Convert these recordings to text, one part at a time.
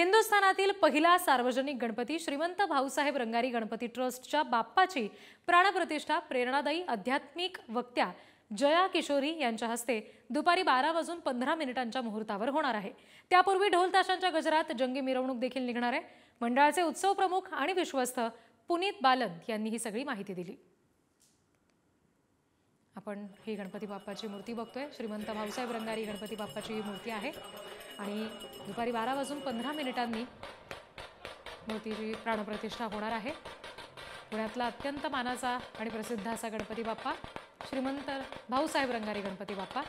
हिंदुस्थानातील पहिला सार्वजनिक गणपती श्रीमंत भाऊसाहेब रंगारी गणपती ट्रस्टच्या बाप्पाची प्राणप्रतिष्ठा प्रेरणादायी आध्यात्मिक वक्त्या जया किशोरी यांच्या हस्ते दुपारी 12:15 मुहूर्तावर होणार आहे। त्यापूर्वी ढोल ताशांच्या गजरात जंगी मिरवणूक देखील निघणार आहे। मंडळाचे उत्सव प्रमुख आणि विश्वस्त पुनीत बालन यांनी ही सगळी माहिती दिली। आपण ही गणपती बाप्पाची मूर्ती बघतोय। श्रीमंत भाऊसाहेब रंगारी गणपती बाप्पाची ही मूर्ती आहे आणि दुपारी 12:15 मूर्तीची प्राणप्रतिष्ठा होणार आहे। पुण्यातला अत्यंत मानाचा आणि प्रसिद्ध असा गणपती बाप्पा श्रीमंत भाऊसाहेब रंगारी गणपती बाप्पा।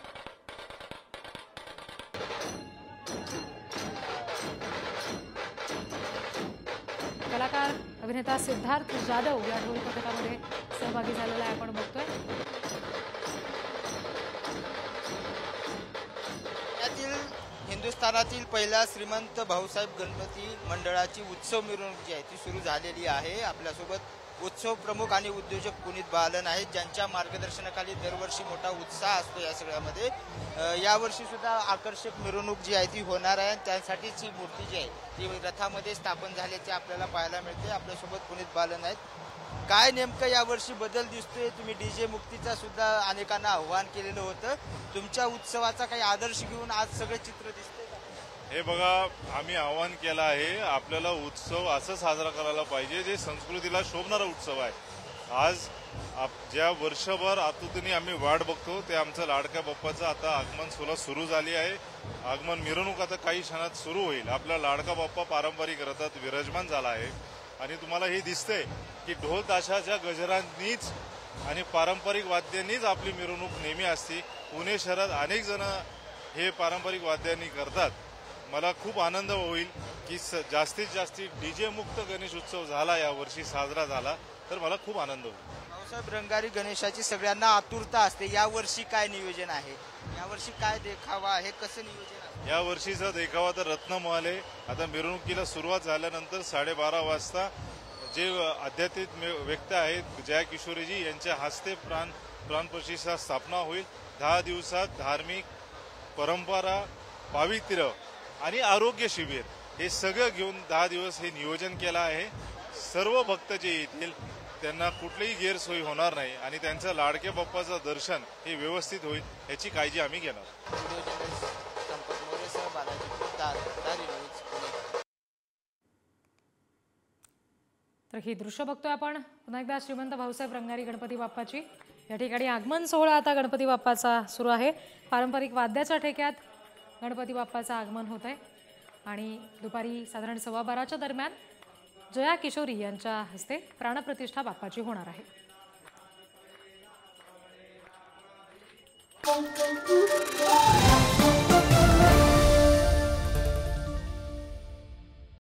कलाकार अभिनेता सिद्धार्थ जाधव या ढोल पथकामध्ये सहभागी झालेला आहे आपण बघतोय। हिंदुस्थानातील पहिला श्रीमंत भाऊसाहेब गणपती मंडळाची उत्सव मिरवणूक जी आहे ती सुरू झालेली आहे। आपल्यासोबत उत्सव प्रमुख आणि उद्योजक पुनीत बालन आहेत, ज्यांच्या मार्गदर्शनाखाली दरवर्षी मोठा उत्साह असतो या सगळ्यामध्ये। यावर्षी सुद्धा आकर्षक मिरवणूक जी आहे ती होणार आहे। त्यासाठीच ही मूर्ती जी आहे ती रथामध्ये स्थापन झाल्याचे आपल्याला पाहायला मिळते। आपल्यासोबत पुनीत बालन आहेत। काय नेमकं यावर्षी बदल दिसतोय? तुम्ही डीजे मुक्तीचा सुद्धा अनेकांना आव्हान केलेलं होतं, तुमच्या उत्सवाचा काही आदर्श घेऊन आज सगळे चित्र दिसते का? हे बघा, आम्ही आव्हान केलं आहे, आपल्याला उत्सव असं साजरा करायला पाहिजे जे संस्कृतीला शोभणारा उत्सव आहे। आज ज्या वर्षभर आतुरतेने आम्ही वाट बघतो ते आमचं लाडक्या बाप्पाचं आता आगमन सोहळा सुरू झाली आहे। आगमन मिरवणूक आता काही क्षणात सुरू होईल। आपला लाडका बाप्पा पारंपरिक रथात विराजमान झाला आहे आणि तुम्हाला हे दिसतंय की ढोल ताशाच्या गजरांनीच आणि पारंपरिक वाद्यांनीच आपली मिरवणूक नेहमी असते। पुणे शहरात अनेक जण हे पारंपरिक वाद्यांनी करतात। मला खूप आनंद होईल की जास्तीत जास्त डीजे मुक्त गणेश उत्सव झाला, या वर्षी साजरा झाला, तर मला खूप आनंद होईल। भाऊसाहेब रंगारी गणेशाची सगळ्यांना आतुरता असते, यावर्षी काय नियोजन आहे? यावर्षी काय देखावा आहे, कसं नियोजन आहे? या वर्षीचा देखावा तर रत्नमहाल आहे। आता मिरवणुकीला सुरुवात झाल्यानंतर 12:30 वाजता जे आध्यात्मिक व्यक्ती आहेत जया किशोरीजी यांच्या हस्ते प्राणप्रतिष्ठा स्थापना होईल। 10 दिवसात धार्मिक परंपरा, पावित्र्य आणि आरोग्य शिबिर हे सगळं घेऊन 10 दिवस हे नियोजन केलं आहे। सर्व भक्त जे येतील त्यांना कुठलीही गैरसोय होणार नाही आणि त्यांच्या लाडक्या बाप्पाचं दर्शन हे व्यवस्थित होईल याची काळजी आम्ही घेणार। तर ही दृश्य बघतोय आपण पुन्हा एकदा श्रीमंत भाऊसाहेब रंगारी गणपती बाप्पाची। या ठिकाणी आगमन सोहळा आता गणपती बाप्पाचा सुरू आहे। पारंपरिक वाद्याच्या ठेक्यात गणपती बाप्पाचं आगमन होत आहे आणि दुपारी साधारण 12:15 दरम्यान जया किशोरी यांच्या हस्ते प्राणप्रतिष्ठा बाप्पाची होणार आहे।